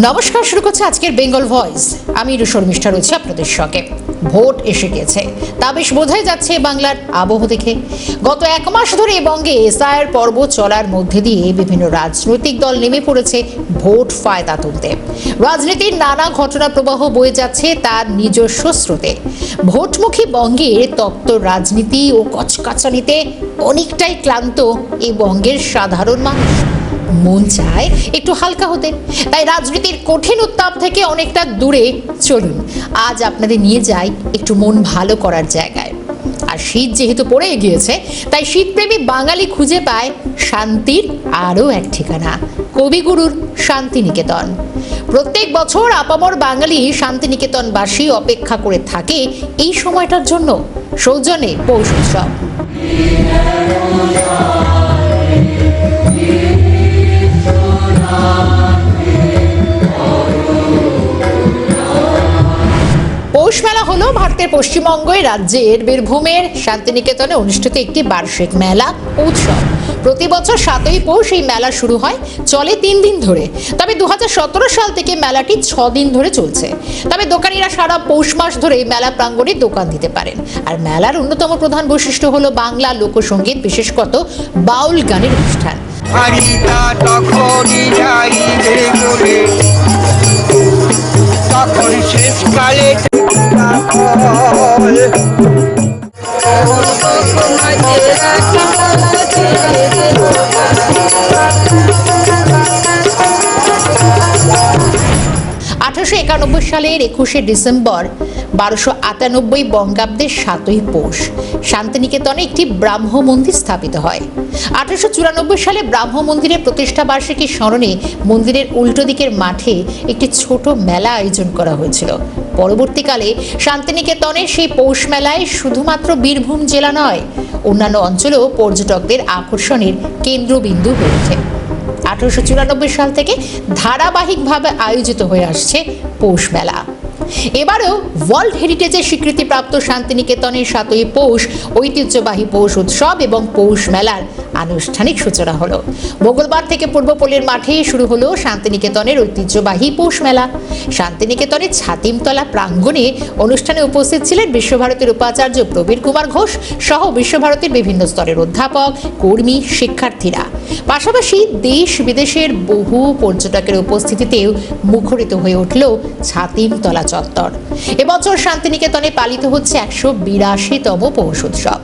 নমস্কার, শুরু করছে আজকের বেঙ্গল ভয়েস। আমি শর্মিষ্ঠা রয়েছে আপনাদের সঙ্গে। ভোট এসে গেছে, তা বেশ বোঝাই যাচ্ছে বাংলার আবহ দেখে। গত এক মাস ধরে বঙ্গে এসআইআর পর্ব চলার মধ্যে দিয়ে বিভিন্ন রাজনৈতিক দল নেমে পড়েছে ভোট ফায়দা তুলতে। রাজনীতির নানা ঘটনা প্রবাহ বয়ে যাচ্ছে তার নিজস্ব স্রোতে। ভোটমুখী বঙ্গের তপ্ত রাজনীতি ও কচকাচানিতে অনেকটাই ক্লান্ত এই বঙ্গের সাধারণ মানুষ। মন চায় একটু হালকা হতে, তাই রাজনীতির কঠিন উত্তাপ থেকে অনেকটা দূরে চলুন আজ আপনাদের নিয়ে যাই একটু মন ভালো করার জায়গায়। আর শীত যেহেতু পড়ে গিয়েছে, তাই শীতপ্রেমী বাঙালি খুঁজে পায় শান্তির আরও এক ঠিকানা, কবিগুরুর শান্তিনিকেতন। প্রত্যেক বছর আপামর বাঙালি শান্তিনিকেতনবাসী অপেক্ষা করে থাকে এই সময়টার জন্য। সৌজন্যে পৌষ উৎসব। পৌষ মেলা হলো ভারতের পশ্চিমবঙ্গ রাজ্যের বীরভূমের শান্তিনিকেতনে অনুষ্ঠিত একটি বার্ষিক মেলা উৎসব। প্রতি বছর 7ই পৌষ এই মেলা শুরু হয়, চলে 3 দিন ধরে। তবে 2017 সাল থেকে মেলাটি 6 দিন ধরে চলছে। তবে দোকানিরা সারা পৌষ মাস ধরে মেলা প্রাঙ্গণে দোকান দিতে পারেন। আর মেলার অন্যতম প্রধান বৈশিষ্ট্য হলো বাংলা লোকসঙ্গীত, বিশেষত বাউল গানের অনুষ্ঠান। তখন শেষকালে 1891 সালের 21শে ডিসেম্বর 1298 বঙ্গাব্দের 7ই পৌষ শান্তিনিকেতনে একটি ব্রাহ্ম মন্দির স্থাপিত হয়। 1894 সালে ব্রাহ্ম মন্দিরের প্রতিষ্ঠা বার্ষিকী স্মরণে মন্দিরের উল্টো দিকের মাঠে একটি ছোট মেলা আয়োজন করা হয়েছিল। পরবর্তীকালে শান্তিনিকেতনের সেই পৌষ মেলায় শুধুমাত্র বীরভূম জেলা নয়, অন্যান্য অঞ্চলেও পর্যটকদের আকর্ষণের কেন্দ্রবিন্দু হয়ে ওঠে। 1894 সাল থেকে ধারাবাহিকভাবে আয়োজিত হয়ে আসছে পৌষ মেলা। এবারেও ওয়ার্ল্ড হেরিটেজের স্বীকৃতিপ্রাপ্ত শান্তিনিকেতনের 7ই পৌষ ঐতিহ্যবাহী পৌষ উৎসব এবং পৌষ মেলার আনুষ্ঠানিক সূচনা হলো। মঙ্গলবার থেকে পূর্বপল্লীর মাঠে শুরু হলো শান্তিনিকেতনের ঐতিহ্যবাহী পৌষ মেলা। শান্তিনিকেতনের ছাতিমতলা প্রাঙ্গণে অনুষ্ঠানে উপস্থিত ছিলেন বিশ্বভারতীর উপাচার্য প্রবীর কুমার ঘোষ সহ বিশ্বভারতীর বিভিন্ন স্তরের অধ্যাপক, কর্মী, শিক্ষার্থীরা। পাশাপাশি দেশ বিদেশের বহু পর্যটকের উপস্থিতিতেও মুখরিত হয়ে উঠল ছাতিমতলা চত্বর। এবছর শান্তিনিকেতনে পালিত হচ্ছে 182তম পৌষ উৎসব।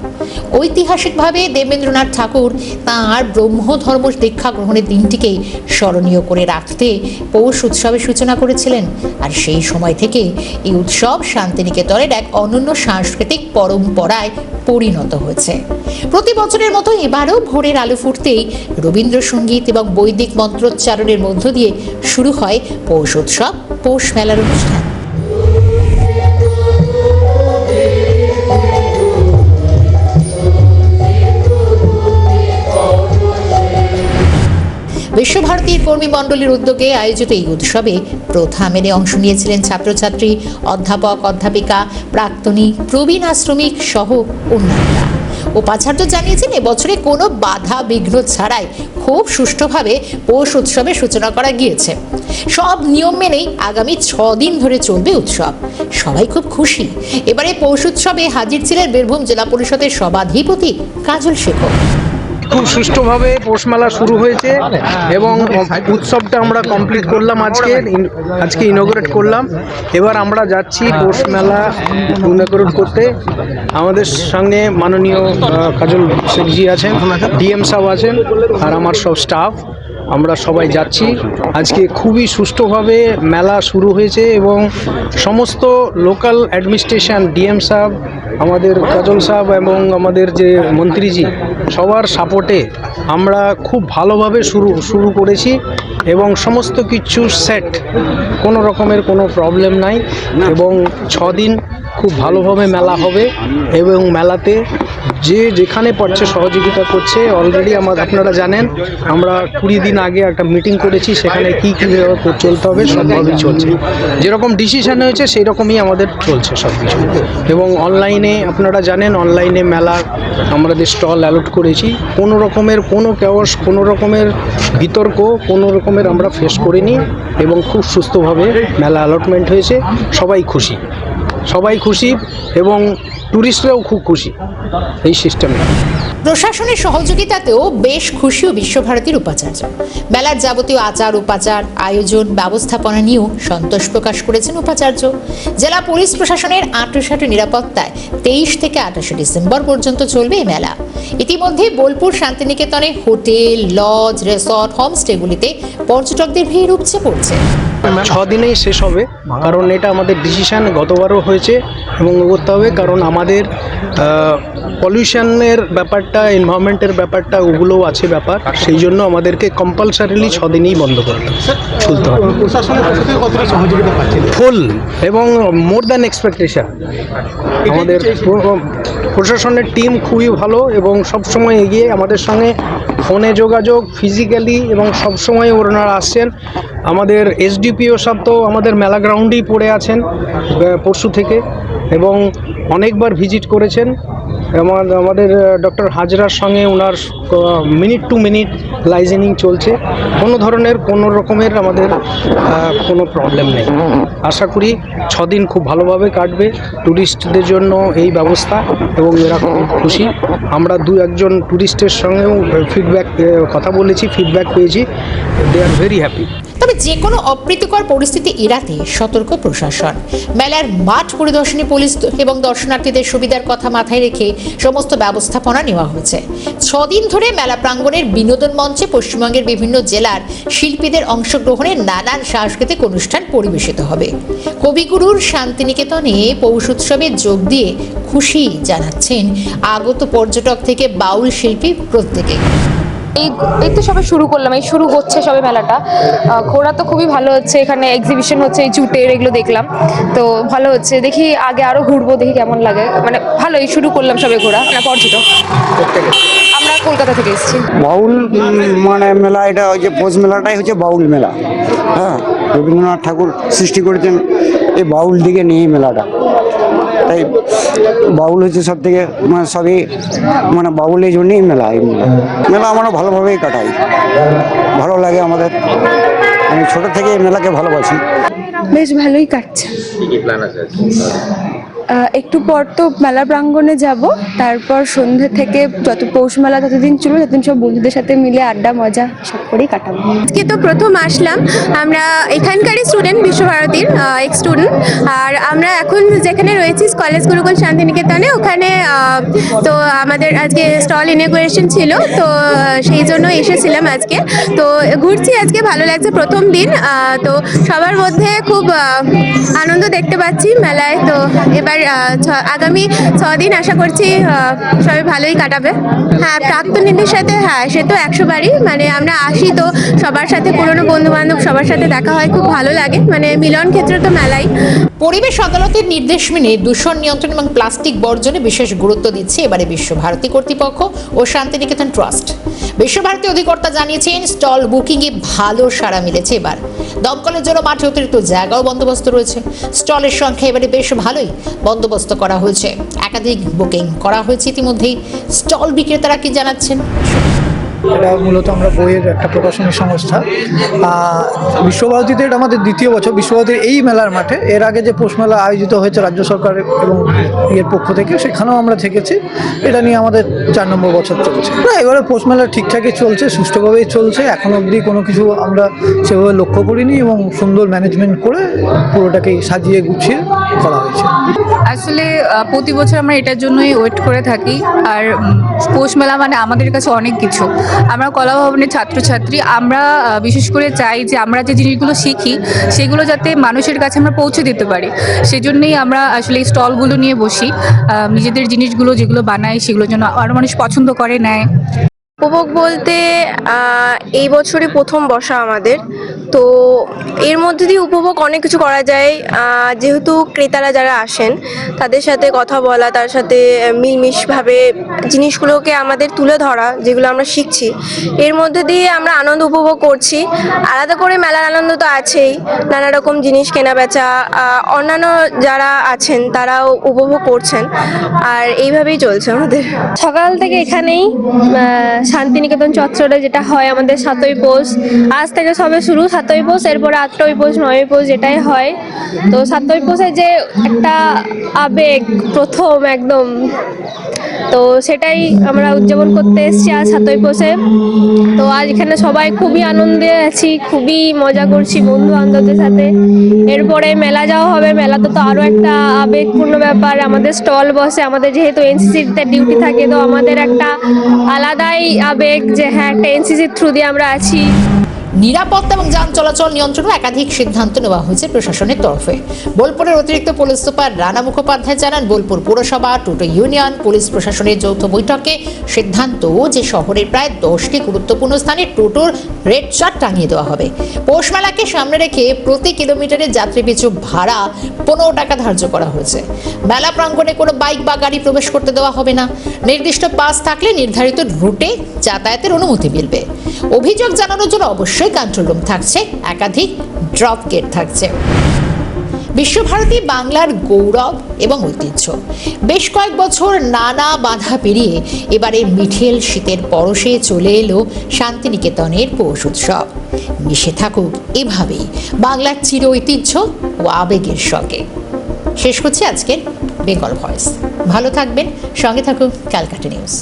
ঐতিহাসিকভাবে দেবেন্দ্রনাথ ঠাকুর তাঁর ব্রহ্মধর্ম দীক্ষা গ্রহণের দিনটিকেই স্মরণীয় করে রাখতে পৌষ উৎসবের সূচনা করেছিলেন। আর সেই সময় থেকে এই উৎসব শান্তিনিকেতনের এক অনন্য সাংস্কৃতিক পরম্পরায় পরিণত হয়েছে। প্রতি বছরের মতো এবারও ভোরের আলো ফুটতেই রবীন্দ্রসঙ্গীত এবং বৈদিক মন্ত্রোচ্চারণের মধ্য দিয়ে শুরু হয় পৌষ উৎসব, পৌষ মেলার অনুষ্ঠান। বিশ্বভারতীর কর্মী মণ্ডলীর উদ্যোগে আয়োজিত এই উৎসবে প্রথা মেনে অংশ নিয়েছিলেন ছাত্রছাত্রী, অধ্যাপক, অধ্যাপিকা, প্রাক্তনী, প্রবীণ আশ্রমিক সহ অন্যান্যরা। উপাচার্য জানিয়েছেন, এবছরে কোনো বাধা বিঘ্ন ছাড়াই খুব সুষ্ঠুভাবে পৌষ উৎসবের সূচনা করা গিয়েছে। সব নিয়ম মেনেই আগামী 6 দিন ধরে চলবে উৎসব। সবাই খুব খুশি। এবারে পৌষ উৎসবে হাজির ছিলেন বীরভূম জেলা পরিষদের সভাধিপতি কাজল শেখর। খুব সুষ্ঠুভাবে পৌষ মেলা শুরু হয়েছে এবং উৎসবটা আমরা কমপ্লিট করলাম, আজকে ইনঅগ্রেট করলাম। এবার আমরা যাচ্ছি পৌষ মেলা ইনঅগ্রেট করতে। আমাদের সঙ্গে মাননীয় কাজল শেখজি আছেন, ডিএম সাহেব আছেন, আর আমার সব স্টাফ। আমরা সবাই যাচ্ছি। আজকে খুবই সুষ্ঠুভাবে মেলা শুরু হয়েছে এবং সমস্ত লোকাল অ্যাডমিনিস্ট্রেশন, ডিএম সাহেব, আমাদের কাজল সাহেব এবং আমাদের যে মন্ত্রীজি, সবার সাপোর্টে আমরা খুব ভালোভাবে শুরু করেছি এবং সমস্ত কিছু সেট, কোনো রকমের কোনো প্রবলেম নাই এবং 6 দিন খুব ভালোভাবে মেলা হবে এবং মেলাতে যে যেখানে পারছে সহযোগিতা করছে। অলরেডি আপনারা জানেন আমরা 20 দিন আগে একটা মিটিং করেছি, সেখানে কীভাবে চলতে হবে সবভাবেই চলছে। যেরকম ডিসিশন হয়েছে সেই রকমই আমাদের চলছে সব কিছু। এবং অনলাইনে আপনারা জানেন অনলাইনে মেলা আমাদের স্টল অ্যালট করেছি। কোনো রকমের কোনো কেওয়াস, কোনো রকমের বিতর্ক, কোনো রকমের আমরা ফেস করিনি এবং খুব সুস্থভাবে মেলা অ্যালটমেন্ট হয়েছে। সবাই খুশি এবং ট্যুরিস্টরাও খুব খুশি এই সিস্টেমে। প্রশাসনের সহযোগিতাতেও বেশ খুশি ও বিশ্বভারতীর উপাচার্য। মেলার যাবতীয় আচার উপাচার, আয়োজন, ব্যবস্থাপনা নিয়েও সন্তোষ প্রকাশ করেছেন উপাচার্য। জেলা পুলিশ প্রশাসনের আঁটসাঁট নিরাপত্তায় 23 থেকে 28 ডিসেম্বর পর্যন্ত চলবে এই মেলা। ইতিমধ্যে বোলপুর শান্তিনিকেতনে হোটেল, লজ, রিসর্ট, হোমস্টেগুলিতে পর্যটকদের ভিড় উপচে পড়ছে। 6 দিনেই শেষ হবে, কারণ এটা আমাদের ডিসিশন গতবারও হয়েছে এবং করতে হবে, কারণ আমাদের পলিউশনের ব্যাপারটা, এনভায়রনমেন্টের ব্যাপারটা ওগুলোও আছে ব্যাপার। সেই জন্য আমাদেরকে কম্পালসারিলি 6 দিনই বন্ধ করতে চলতে হবে। ফুল এবং মোর দ্যান এক্সপেকটেশন। আমাদের প্রশাসনের টিম খুবই ভালো এবং সবসময় এগিয়ে আমাদের সঙ্গে ফোনে যোগাযোগ, ফিজিক্যালি, এবং সবসময় ওনারা আসছেন। আমাদের এসডিপিও সব তো আমাদের মেলা গ্রাউন্ডেই পড়ে আছেন পরশু থেকে এবং অনেকবার ভিজিট করেছেন। আমাদের ডক্টর হাজরার সঙ্গে ওনার মিনিট টু মিনিট লাইজেনিং চলছে। কোনো রকমের আমাদের কোনো প্রবলেম নেই। আশা করি 6 দিন খুব ভালোভাবে কাটবে ট্যুরিস্টদের জন্য এই ব্যবস্থা এবং এরা খুব খুশি। আমরা 2-1 ট্যুরিস্টের সঙ্গেও কথা বলেছি, ফিডব্যাক পেয়েছি, দে আর ভেরি হ্যাপি। তবে যে কোনো অপ্রীতিকর পরিস্থিতি এড়াতে সতর্ক প্রশাসন। মেলার মাঠ পরিদর্শনে পুলিশ এবং দর্শনার্থীদের সুবিধার কথা মাথায় রেখে সমস্ত ব্যবস্থাপনা নেওয়া হয়েছে। 6 দিন ধরে মেলা প্রাঙ্গণের বিনোদন মঞ্চে পশ্চিমবঙ্গের বিভিন্ন জেলার শিল্পীদের অংশগ্রহণে নানান সাংস্কৃতিক অনুষ্ঠান পরিবেশিত হবে। কবিগুরুর শান্তিনিকেতনে পৌষ উৎসবে যোগ দিয়ে খুশি জানাচ্ছেন আগত পর্যটক থেকে বাউল শিল্পী প্রত্যেকে। এই তো সবে শুরু করলাম, এই শুরু হচ্ছে সবে মেলাটা। ঘোরা তো খুবই ভালো হচ্ছে, এখানে এক্সিবিশন হচ্ছে, এই জুটের এগুলো দেখলাম, তো ভালো হচ্ছে। দেখি আগে আরো ঘুরবো, দেখি কেমন লাগে। মানে ভালোই শুরু করলাম সবে ঘোরা। পর্যটক আমরা কলকাতা থেকে এসেছি। বাউল মানে মেলা, এটা ওই যে পৌষ মেলাটাই হচ্ছে বাউল মেলা। হ্যাঁ, রবীন্দ্রনাথ ঠাকুর সৃষ্টি করেছেন এই বাউল দিকে নিয়ে মেলাটা। তাই বাউল হচ্ছে সব থেকে মানে সবই মানে বাউল এই জন্যই মেলা। এই মেলা আমরা ভালোভাবেই কাটাই, ভালো লাগে আমাদের। আমি ছোট থেকে এই মেলাকে ভালোবাসি। বেশ ভালোই কাটছে। একটু পর তো মেলা প্রাঙ্গণে যাব, তারপর সন্ধ্যে থেকে যত পৌষ মেলা ততদিন চলবে, ততদিন সব বন্ধুদের সাথে মিলে আড্ডা মজা সব করেই কাটাবো। আজকে তো প্রথম আসলাম, আমরা এখানকারই স্টুডেন্ট, বিশ্বভারতীর এক্স স্টুডেন্ট। আর আমরা এখন যেখানে রয়েছি কলেজ গুরুকুল শান্তিনিকেতনে, ওখানে তো আমাদের আজকে স্টল ইনঅগুরেশন ছিল, তো সেই জন্য এসেছিলাম আজকে। তো ঘুরছি আজকে, ভালো লাগছে প্রথম দিন। তো সবার মধ্যে খুব আনন্দ দেখতে পাচ্ছি মেলায়। তো এবার আগামী 6 দিন আশা করছি সবাই ভালোই কাটাবে। হ্যাঁ, প্রাক্তনীদের সাথে, হ্যাঁ সে তো 100 বারই, মানে আমরা আসি তো সবার সাথে, পুরনো বন্ধু বান্ধব সবার সাথে দেখা হয়, খুব ভালো লাগে। মানে মিলন ক্ষেত্র তো মেলাই। পরিবেশ আদালতের নির্দেশ মেনে দূষণ নিয়ন্ত্রণ এবং প্লাস্টিক বর্জনে বিশেষ গুরুত্ব দিচ্ছে এবারে বিশ্বভারতী কর্তৃপক্ষ ও শান্তিনিকেতন ট্রাস্ট। বিশ্বভারতী অধিকর্তা জানিয়েছেন স্টল বুকিংয়ে ভালো সাড়া মিলেছে এবার। দমকলের জন্য মাঠে অতিরিক্ত জায়গাও বন্দোবস্ত রয়েছে। স্টলের সংখ্যা এবারে বেশ ভালোই বন্দোবস্ত করা হয়েছে, একাধিক বুকিং করা হয়েছে ইতিমধ্যেই। স্টল বিক্রেতারা কি জানাচ্ছেন? এটা মূলত আমরা বইয়ের একটা প্রকাশনী সংস্থা। বিশ্বভারতীতে এটা আমাদের 2য় বছর। বিশ্বভারতীর এই মেলার মাঠে এর আগে যে পৌষ মেলা আয়োজিত হয়েছে রাজ্য সরকার এবং এর পক্ষ থেকে, সেখানেও আমরা থেকেছি। এটা নিয়ে আমাদের 4 নম্বর বছর চলছে। না, এবারে পৌষ মেলা ঠিকঠাকই চলছে, সুষ্ঠুভাবেই চলছে। এখন অবধি কোনো কিছু আমরা সেভাবে লক্ষ্য করিনি এবং সুন্দর ম্যানেজমেন্ট করে পুরোটাকেই সাজিয়ে গুছিয়ে করা হয়েছে। আসলে প্রতি বছর আমরা এটার জন্যই ওয়েট করে থাকি। আর পৌষ মেলা মানে আমাদের কাছে অনেক কিছু। আমরা কলা ভবনের ছাত্রছাত্রী, আমরা বিশেষ করে চাই যে আমরা যে জিনিসগুলো শিখি সেগুলো যাতে মানুষের কাছে আমরা পৌঁছে দিতে পারি। সেজন্যই আমরা আসলে এই স্টলগুলো নিয়ে বসি, নিজেদের জিনিসগুলো যেগুলো বানাই সেগুলো যেন আরও মানুষ পছন্দ করে, নেয়। উপভোগ বলতে এই বছরই প্রথম বসা আমাদের, তো এর মধ্যে দিয়ে উপভোগ অনেক কিছু করা যায়। যেহেতু ক্রেতারা যারা আসেন তাদের সাথে কথা বলা, তার সাথে মিলমিশভাবে জিনিসগুলোকে আমাদের তুলে ধরা, যেগুলো আমরা শিখছি, এর মধ্যে দিয়ে আমরা আনন্দ উপভোগ করছি। আলাদা করে মেলার আনন্দ তো আছেই, নানা রকম জিনিস কেনা বেচা, অন্যান্য যারা আছেন তারাও উপভোগ করছেন, আর এইভাবেই চলছে আমাদের। সকাল থেকে এখানেই শান্তিনিকেতন চত্বরে যেটা হয় আমাদের 7ই পৌষ, আজ থেকে সবে শুরু 7ই পৌষ, এরপরে 8ই পৌষ 9ই পৌষ যেটাই হয়। তো 7ই পৌষে যে একটা আবেগ প্রথম একদম, তো সেটাই আমরা উদযাপন করতে এসেছি আজ 7ই পৌষে। তো আজ এখানে সবাই খুবই আনন্দে আছি, খুবই মজা করছি বন্ধু বান্ধবদের সাথে। এরপরে মেলা যাওয়া হবে, মেলাতে তো আরও একটা আবেগপূর্ণ ব্যাপার, আমাদের স্টল বসে, আমাদের যেহেতু এনসিসিতে ডিউটি থাকে, তো আমাদের একটা আলাদাই আবেগ যে হ্যাঁ একটা এনসিসির থ্রু দিয়ে আমরা আছি। নিরাপত্তা এবং যান চলাচল নিয়ন্ত্রণে একাধিক সিদ্ধান্ত নেওয়া হয়েছে প্রশাসনের তরফে। বোলপুরের অতিরিক্ত পুলিশ সুপার রানা মুখোপাধ্যায় জানান, বোলপুর পুরসভা, টোটো ইউনিয়ন, পুলিশ প্রশাসনের যৌথ বৈঠকে সিদ্ধান্ত যে শহরের প্রায় 10টি গুরুত্বপূর্ণ স্থানে টোটোর রেড চার্ট টাঙিয়ে দেওয়া হবে। পৌষ মেলাকে সামনে রেখে প্রতি কিলোমিটারে যাত্রী পিছু ভাড়া 15 টাকা ধার্য করা হয়েছে। মেলা প্রাঙ্গণে কোনো বাইক বা গাড়ি প্রবেশ করতে দেওয়া হবে না। নির্দিষ্ট পাস থাকলে নির্ধারিত রুটে যাতায়াতের অনুমতি মিলবে। অভিযোগ জানানোর জন্য অবশ্যই কন্ট্রোল রুম থাকছে, একাধিক ড্রপ গেট থাকছে। বিশ্বভারতী বাংলার গৌরব এবং ঐতিহ্য। বেশ কয়েক বছর নানা বাধা পেরিয়ে এবারে মিঠেল শীতের পরশে চলে এলো শান্তিনিকেতনের পৌষ উৎসব। মিশে থাকুক এভাবেই বাংলার চির ঐতিহ্য ও আবেগের সঙ্গে। শেষ করছি আজকের বেঙ্গল ভয়েস। ভালো থাকবেন, সঙ্গে থাকুন ক্যালকাটা নিউজ।